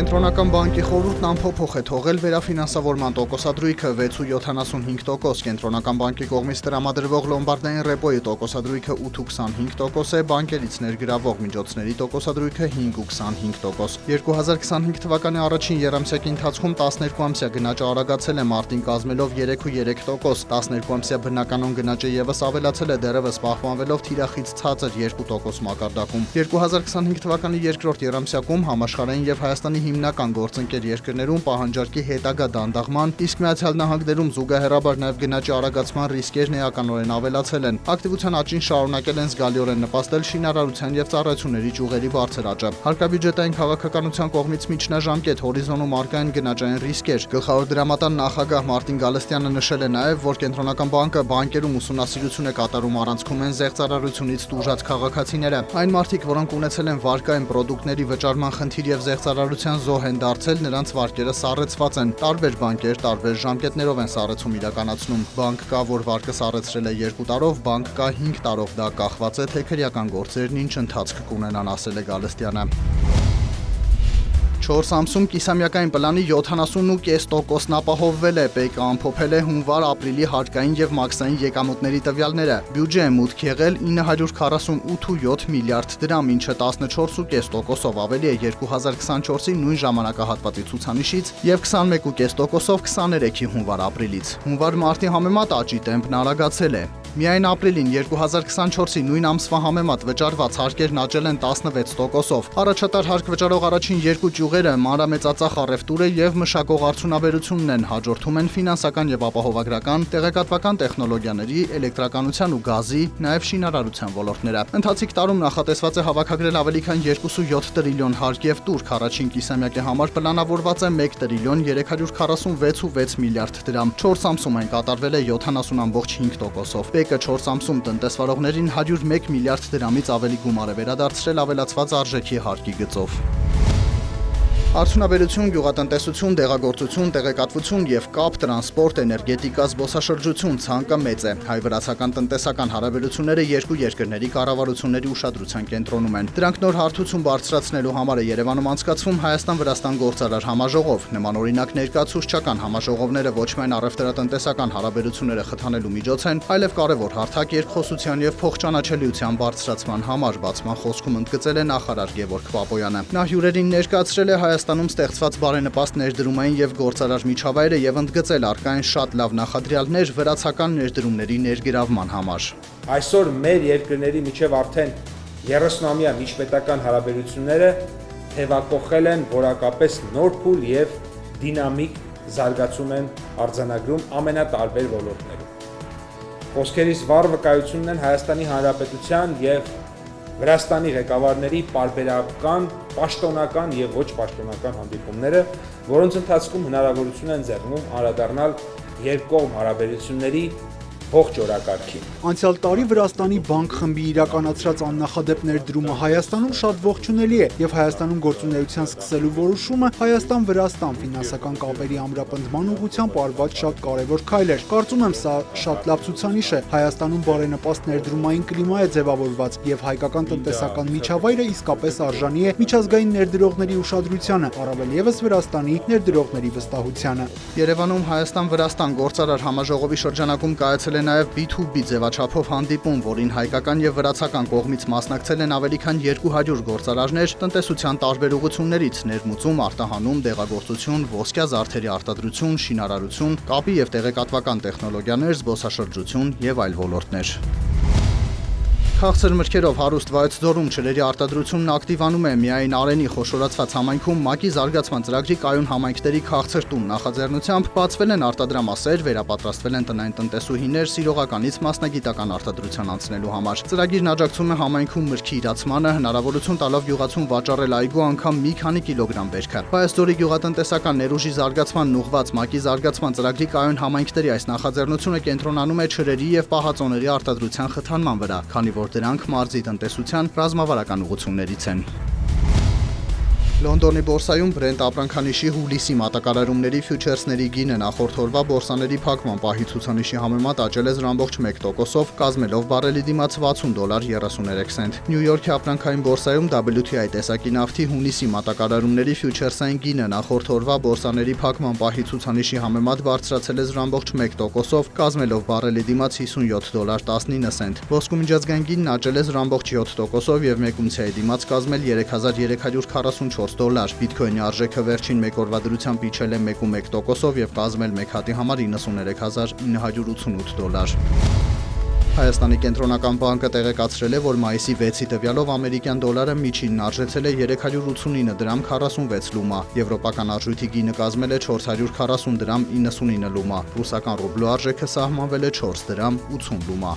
Կենտրոնական բանկի խորհուրդն անփոփոխ է թողել վերաֆինանսավորման տոկոսադրույքը 6.75%, Կենտրոնական բանկի կողմից տրամադրվող լոմբարդային ռեպոյի տոկոսադրույքը 8.25% է, բանկերից ներգրավվող միջոցների տոկոսադրույքը 5.25%։ 2025 թվականի առաջին եռամսյակի ընթացքում 12-ամսյա գնաճը արագացել է, մարտին կազմելով 3.3%, 12-ամսյա բնականոն գնաճը ևս ավելացել է, դեռևս պահպանվելով թիրախից ցածր 2% մակարդակում։ 2025 թվականի երկրորդ եռամսյակում համաշխարհային եւ Հայաստանի հիմնական գործընկեր երկրներում պահանջարկի հետագա դանդաղման, իսկ Միացյալ Նահանգներում զուգահեռաբար նաև գնաճի արագացման ռիսկերն էականորեն ավելացել են։ Ակտիվության աճին շարունակել են զգալիորեն նպաստել շինարարության եւ ծառայությունների ճյուղերի բարձր աճը։ Հարկաբյուջետային քաղաքականության կողմից միջնաժամկետ հորիզոնում առկա են գնաճային ռիսկեր։ Գլխավոր դրամատան նախագահ Մարտին Գալստյանը նշել է նաև, որ Կենտրոնական բանկը բանկերում ուսումնասիրություն է կատարում, առանցքում են զեղծարարությունից տուժած քաղաքացիները։ Այն մարդիկ, որոնք ունեցել են վարկային պրոդուկտների վճարման խնդիր եւ զեղծարարության զոհ են դարձել, նրանց վարկերը սառեցված են։ Տարբեր բանկեր տարբեր ժամկետներով են սառեցում իրականացնում։ Բանկ կա, որ վարկը սառեցրել է 2 տարով, բանկ կա 5 տարով, դա կախված է թե քրեական գործերն ինչ ընթացք կունենան, ասել է Գալստյանը։ 4 ամսում կիսամյակային պլանի 70.5%-ն ապահովվել է, ՊԿ-ն ամփոփել է հունվար-ապրիլի հարկային եւ մաքսային եկամուտների տվյալները։ Բյուջե է մուտք եղել 948.7 միլիարդ դրամ, ինչը 14.5%-ով ավելի է 2024-ի նույն ժամանակահատվածի ցուցանիշից եւ 21.5%-ով 23-ի հունվար-ապրիլից։ Հունվար-մարտի համեմատ աճի տեմպն արագացել է։ Միայն ապրիլին 2024-ի նույն ամսվա համեմատ վճարված հարկերն աճել են 16%-ով։ Առաջատար հարկ վճարող առաջին երկու ճյուղերը մանրամեծածախ առևտուրը եւ մշակող արդյունաբերությունն են, հաջորդում են ֆինանսական եւ ապահովագրական, տեղեկատվական տեխնոլոգիաների, էլեկտրականության ու գազի, նաեւ շինարարության ոլորտները։ Ընթացիկ տարում նախատեսված է հավաքագրել ավելի քան 2.7 տրիլիոն հարկ եւ տուրք, առաջին կիսամյակի համար պլանավորված է 1 տրիլիոն 346.6 միլիարդ դրամ։ 4 ամսում այն կատարվել է 70.5%-ով։ ՊԿ 4 ամսում տնտեսվարողներին 101 միլիարդ դրամից ավելի գումար է վերադարձրել ավելացված արժեքի հարկի գծով։ Արդյունաբերություն, գյուղատնտեսություն, դեղագործություն, տեղեկատվություն եւ կապ, տրանսպորտ, էներգետիկա, զբոսաշրջություն ցանկը մեծ է։ Հայ-վրացական տնտեսական հարաբերությունները երկու երկրների կառավարությունների ուշադրության կենտրոնում են։ Դրանք նոր հարթություն բարձրացնելու համար է Երևանում անցկացվում Հայաստան-Վրաստան գործարար համաժողով։ Նման օրինակ ներկայացուցչական համաժողովները ոչ միայն առևտրատնտեսական հարաբերությունները խթանելու միջոց են, այլև կարևոր հարթակ երկխոսության եւ փոխճանաչելիության բարձրացման համար, բացման խոսքում ընդգծել է նախարար Գևորգ Պապոյանը։ Նա հյուրերին ներկայացրել է Հայաստանում ստեղծված բարենպաստ ներդրումային եւ գործարար միջավայրը եւ ընդգծել առկային շատ լավ նախադրյալներ վրացական ներդրումների ներգրավման համար։ Այսօր մեր երկրների միջև արդեն 30-ամյա միջպետական հարաբերությունները թևակողել են որակապես նոր փուլ եւ դինամիկ զարգացում են արձանագրում ամենատարբեր ոլորտներում։ Խոսքերից վառ վկայությունն են Հայաստանի Հանրապետության եւ Վրաստանի ղեկավարների պարբերական, պաշտոնական եւ ոչ պաշտոնական հանդիպումները, որոնց ընթացքում հնարավորություն են ձեռնում անդրադառնալ երկկողմ հարաբերությունների ողջ օրակարգին։ Անցյալ տարի Վրաստանի բանկ խմբի իրականացրած աննախադեպ ներդրումը Հայաստանում շատ ողջունելի է եւ Հայաստանում գործունեության սկսելու որոշումը Հայաստան-Վրաստան ֆինանսական կապերի ամրապնդման ուղղությամբ արված շատ կարեւոր քայլ էր։ Կարծում եմ, սա շատ լավ ցուցանիշ է։ Հայաստանում բարենպաստ ներդրումային կլիմա է ձևավորված եւ հայկական տնտեսական միջավայրը իսկապես արժանի է միջազգային ներդրողների ուշադրությանը, առավել եւս Վրաստանի ներդրողների վստահությանը։ Երևանում Հայաստան-Վրաստան գործարար համաժողովի շրջանակում կայացել նաև B2B ձևաչափով հանդիպում, որին հայկական եւ վրացական կողմից մասնակցել են ավելի քան 200 գործարարներ տնտեսության տարբեր ուղղություններից՝ ներմուծում, արտահանում, դեղագործություն, ոսկյա զարդերի արտադրություն, շինարարություն, կապի եւ տեղեկատվական տեխնոլոգիաներ, զբոսաշրջություն եւ այլ ոլորտներ։ Քաղցր մրգերով հարուստ Վայոց ձորում չրերի արտադրությունն ակտիվանում է։ Միայն Արենի խոշորացված համայնքում ՄԱԿ-ի զարգացման ծրագրի կայուն համայնքների քաղցր տուն նախաձեռնությամբ բացվել են արտադրամասեր, վերապատրաստվել են տնային տնտեսուհիներ սիրողականից մասնագիտական արտադրության անցնելու համար։ Ծրագիրն աջակցում է համայնքում մրգի իրացմանը, հնարավորություն տալով գյուղացուն վաճառել այգու անգամ մի քանի կիլոգրամ բերքը։ Վայոց ձորի գյուղատնտեսական ներուժի զարգացմանն ուղղված ՄԱԿ-ի զարգացման ծրագրի կայուն համայնքների այս նախաձեռնությունը կենտրոնանում է չրերի եւ պահածոների արտադրության խթանման վրա, քանի որ դրանք մարզի տնտեսության ռազմավարական ուղղություններից են։ Լոնդոնի բորսայում Brent ապրանքանիշի հուլիսի մատակարարումների ֆյուչերսների գինը նախորդ օրվա բորսաների փակման պահի ցուցանիշի համեմատ աճել է 0.1%-ով, կազմելով բարելի դիմաց $60.33։ Նյու Յորքի ապրանքային բորսայում WTI տեսակի նավթի հունիսի մատակարարումների ֆյուչերսային գինը նախորդ օրվա բորսաների փակման պահի ցուցանիշի համեմատ բարձրացել է 0.1%-ով, կազմելով բարելի դիմաց $50.19։ Ոսկու միջազգային գինն աճել է 0.7%-ով եւ 1 ունցիայի դիմաց կազմել $3344 Բիտքոյնի արժեքը վերջին մեկ օրվա դրությամբ իջել է 1.1%-ով եւ կազմել 1 հատի համար $93988։ Հայաստանի կենտրոնական բանկը տեղեկացրել է, որ մայիսի 6-ի տվյալով ամերիկյան դոլարը միջինն արժեցել է 389 դրամ 46 լումա, եվրոպական արժույթի գինը կազմել է 440 դրամ 99 լումա, ռուսական ռուբլու արժեքը սահմանվել է 4 դրամ 80 լումա։